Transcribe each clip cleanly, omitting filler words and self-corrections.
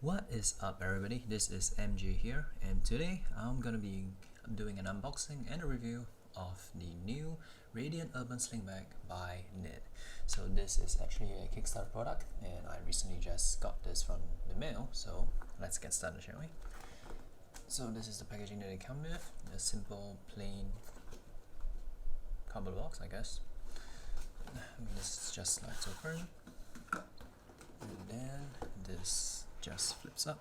What is up everybody, this is MJ here, and today I'm gonna be doing an unboxing and a review of the new Radiant Urban Sling bag by NIID. So this is actually a Kickstarter product and I recently just got this from the mail, so let's get started, shall we? So this is the packaging that it comes with, a simple plain cardboard box, I guess. This just slides open and then this just flips up,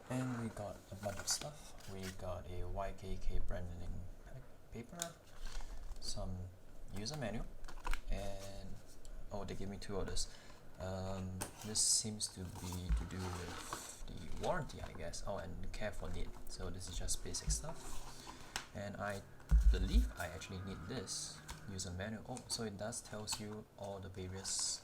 and we got a bunch of stuff. We got a YKK branding paper, some user manual, and oh, they gave me two others. This seems to be to do with the warranty, I guess. Oh, and care for NIID. So this is just basic stuff, and I believe I actually need this user manual. Oh, so it does tells you all the various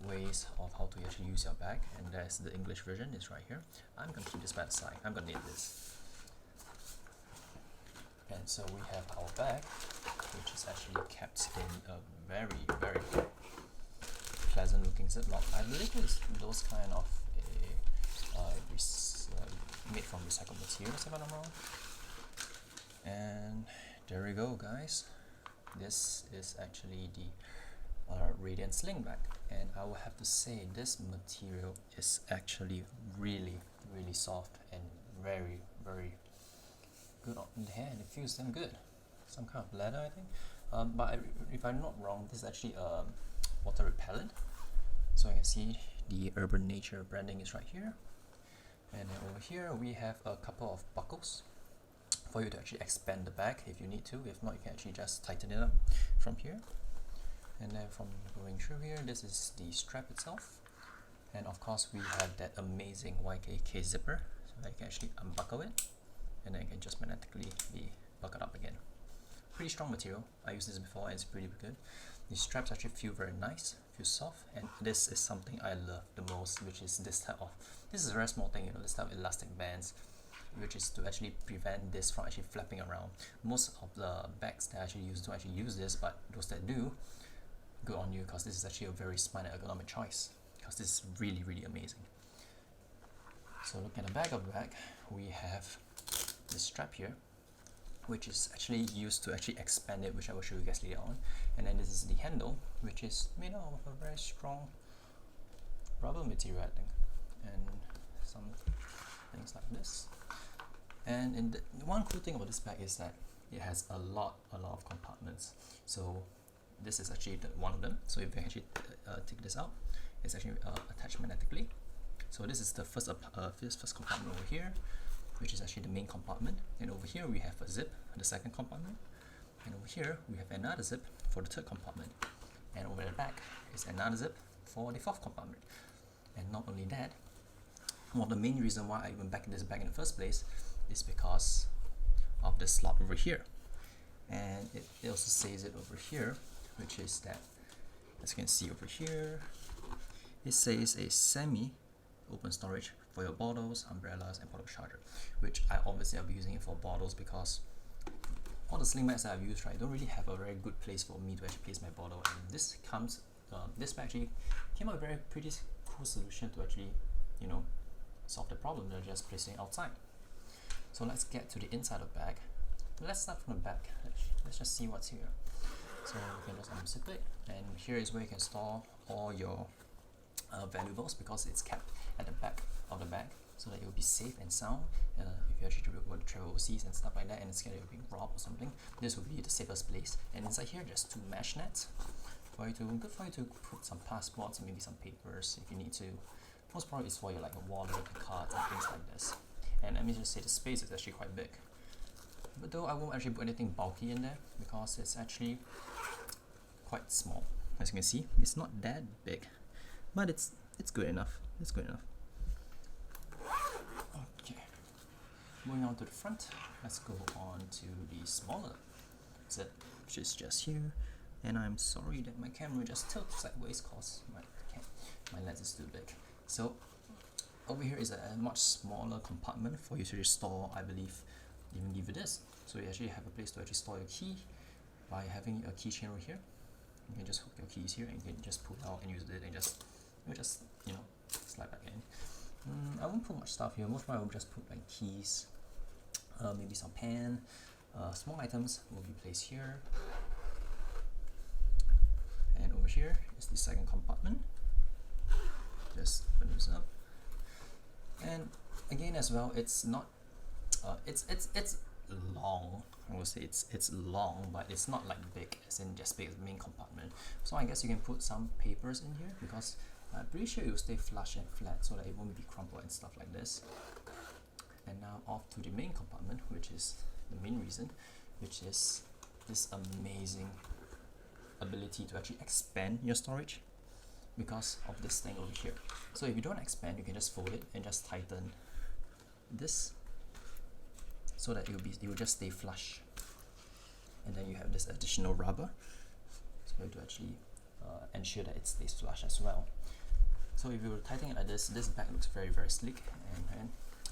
ways of how to actually use your bag, and there's the English version is right here. I'm gonna keep this by the side. I'm gonna need this. And so we have our bag, which is actually kept in a very pleasant looking ziplock. I believe it's those kind of made from recycled materials, if I'm not wrong. And there we go, guys. This is actually the Radiant Sling bag, and I will have to say this material is actually really soft and very good on the hand. It feels damn good. Some kind of leather, I think. But if I'm not wrong, this is actually water repellent. So you can see the Urban Nature branding is right here, and then over here we have a couple of buckles for you to actually expand the bag if you need to. If not, you can actually just tighten it up from here. And then from going through here, this is the strap itself, and of course we have that amazing YKK zipper, so that you can actually unbuckle it, and then it can just magnetically be buckled up again. Pretty strong material. I used this before and it's pretty good. The straps actually feel very nice, feel soft, and this is something I love the most, which is this type of, this is a very small thing, you know, this type of elastic bands, which is to actually prevent this from actually flapping around. Most of the bags that I actually use don't actually use this, but those that do, good on you, because this is actually a very smart and ergonomic choice, because this is really amazing. So look at the back of the bag, we have this strap here, which is actually used to actually expand it, which I will show you guys later on. And then this is the handle, which is made out of a very strong rubber material, I think, and some things like this. And in the one cool thing about this bag is that it has a lot of compartments. So this is actually one of them. So if you actually take this out, it's actually attached magnetically. So this is the first compartment over here, which is actually the main compartment. And over here we have a zip, the second compartment. And over here we have another zip for the third compartment. And over the back is another zip for the fourth compartment. And not only that, one of the main reasons why I even back this bag in the first place is because of the slot over here. And it also says it over here, which is that, as you can see over here, it says a semi-open storage for your bottles, umbrellas, and portable charger, which I obviously will be using it for bottles because all the sling bags that I've used, right, don't really have a very good place for me to actually place my bottle. And this comes, this bag actually came up with a very pretty cool solution to actually, you know, solve the problem. They're just placing it outside. So let's get to the inside of the bag. Let's start from the back. Let's just see what's here. So you can just unzip it, and here is where you can store all your valuables, because it's kept at the back of the bag so that it will be safe and sound. If you actually want to travel overseas and stuff like that and it's scared of being robbed or something, this will be the safest place. And inside here, just two mesh nets for you to, good for you to put some passports and maybe some papers if you need to. Most probably it's for your like a wallet, cards, and things like this. And let me just say the space is actually quite big. But though I won't actually put anything bulky in there because it's actually quite small. As you can see, it's not that big, but it's good enough. It's good enough. Okay, moving on to the front, let's go on to the smaller zip, which is just here. And I'm sorry that my camera just tilts sideways because my lens is too big. So over here is a much smaller compartment for you to just store, I believe, even give it this. So you actually have a place to actually store your key by having a keychain over here. You can just hook your keys here and you can just pull it out and use it and just you know, slide back. I won't put much stuff here. Most probably I will just put like keys, maybe some pen, small items will be placed here. And over here is the second compartment. Just open this up. And again as well, it's not it's long. I would say it's long, but it's not like big as in just big as the main compartment. So I guess you can put some papers in here because I'm pretty sure it will stay flush and flat so that it won't be crumpled and stuff like this. And now off to the main compartment, which is the main reason, which is this amazing ability to actually expand your storage because of this thing over here. So if you don't expand, you can just fold it and just tighten this so that it will just stay flush. And then you have this additional rubber so to actually ensure that it stays flush as well. So if you tighten it like this bag looks very, very sleek, and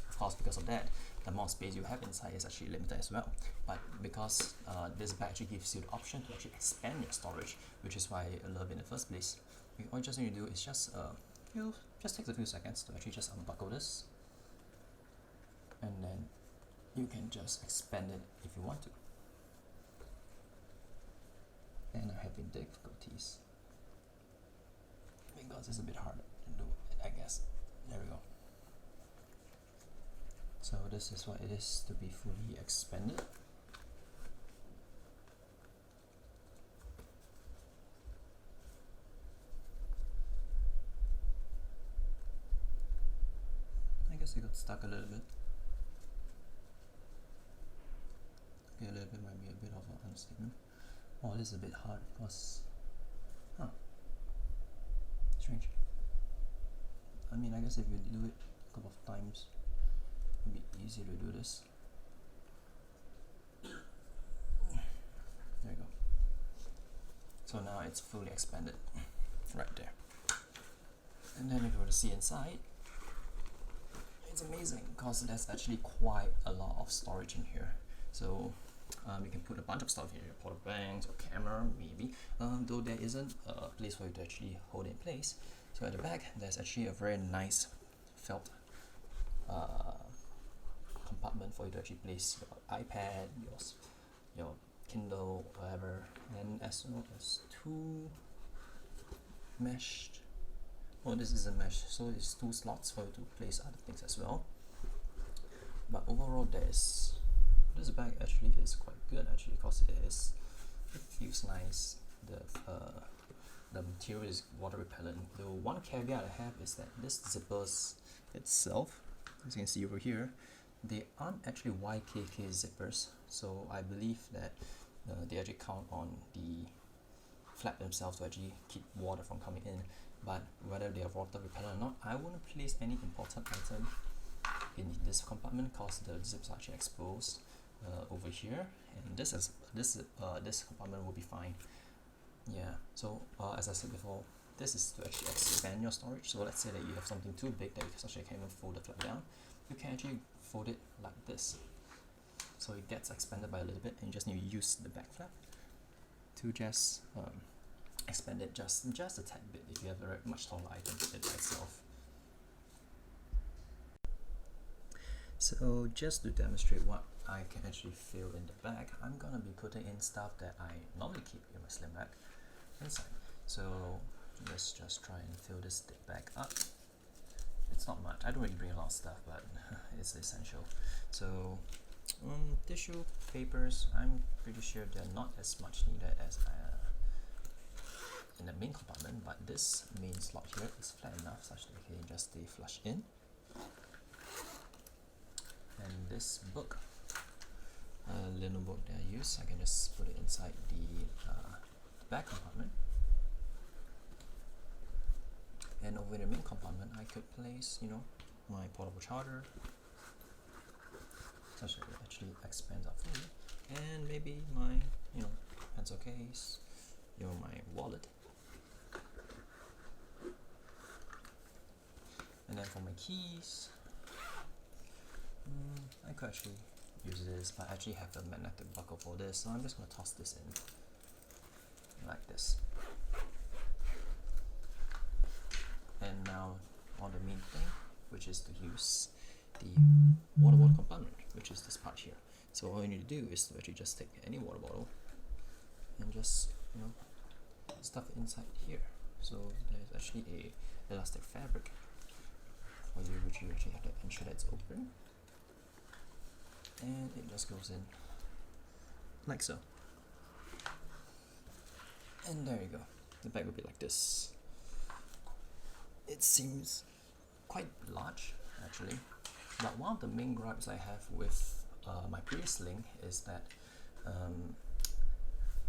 of course because of that, the amount of space you have inside is actually limited as well. But because this bag actually gives you the option to actually expand your storage, which is why I love it in the first place. All you just need to do is just just takes a few seconds to actually just unbuckle this, and then you can just expand it if you want to. And I'm having difficulties because it's a bit hard to do it, I guess. There we go. So this is what it is to be fully expanded. I guess it got stuck a little bit. Okay, a little bit might be a bit of an understatement. Oh, this is a bit hard because, strange. I mean, I guess if you do it a couple of times, it'll be easier to do this. There you go. So now it's fully expanded right there. And then if you were to see inside, it's amazing because there's actually quite a lot of storage in here. So you can put a bunch of stuff here, power banks or camera maybe, though there isn't a place for you to actually hold it in place. So at the back there's actually a very nice felt compartment for you to actually place your iPad, your Kindle, whatever, and as well as two meshed, this is a mesh, so it's two slots for you to place other things as well. But overall this bag actually is quite good actually because it feels nice. The material is water repellent. The one caveat I have is that this zippers itself, as you can see over here, they aren't actually YKK zippers, so I believe that they actually count on the flap themselves to actually keep water from coming in. But whether they are water repellent or not, I wouldn't place any important item in this compartment because the zips are actually exposed over here, and this compartment will be fine. Yeah, so as I said before, this is to actually expand your storage. So let's say that you have something too big that you actually can't even fold the flap down, you can actually fold it like this, so it gets expanded by a little bit, and you just need to use the back flap to just expand it just a tad bit if you have a very much taller item by itself. So just to demonstrate what I can actually fill in the bag, I'm gonna be putting in stuff that I normally keep in my slim bag inside. So let's just try and fill this thick bag up. It's not much. I don't really bring a lot of stuff, but it's essential. So tissue papers, I'm pretty sure they're not as much needed as in the main compartment, but this main slot here is flat enough such that it can just stay flush in. And this book, little book that I use, I can just put it inside the back compartment. And over in the main compartment, I could place, my portable charger, such that it actually expands out fully, and maybe my, pencil case, my wallet. And then for my keys, I could actually use this, but I actually have a magnetic buckle for this, so I'm just going to toss this in like this. And now on the main thing, which is to use the water bottle compartment, which is this part here. So all you need to do is to actually just take any water bottle and just, you know, stuff it inside here. So there's actually a elastic fabric for you, which you actually have to ensure that it's open, and it just goes in like so. And there you go. The bag will be like this. It seems quite large actually, but one of the main gripes I have with my previous sling is that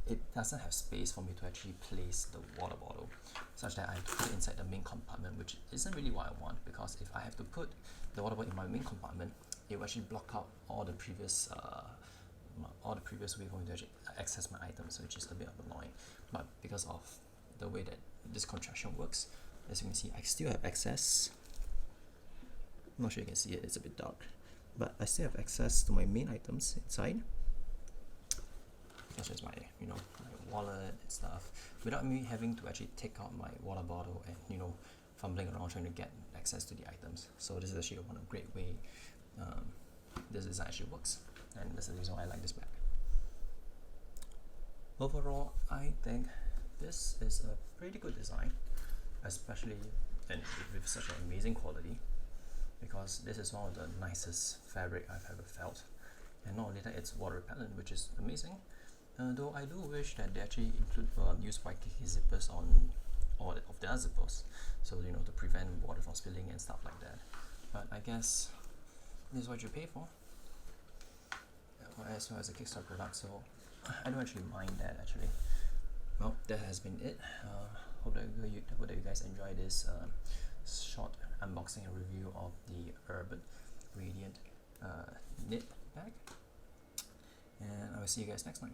it doesn't have space for me to actually place the water bottle, such that I have to put it inside the main compartment, which isn't really what I want, because if I have to put the water bottle in my main compartment, it will actually block out all the previous way for me to actually access my items, which is a bit annoying. But because of the way that this contraption works, as you can see, I still have access. I'm not sure you can see it, it's a bit dark, but I still have access to my main items inside, such as my, you know, my wallet and stuff, without me having to actually take out my water bottle and, you know, fumbling around trying to get access to the items. So this is actually one great way this design actually works, and that's the reason why I like this bag. Overall, I think this is a pretty good design, especially and with such an amazing quality, because this is one of the nicest fabric I've ever felt. And not only that, it's water repellent, which is amazing. Though I do wish that they actually include use Waikiki zippers on all of their zippers, so you know, to prevent water from spilling and stuff like that. But I guess this is what you pay for, as well as a Kickstarter product, so I don't actually mind that actually. Well, that has been it. Hope that you guys enjoy this short unboxing and review of the Urban Radiant knit bag, and I will see you guys next time.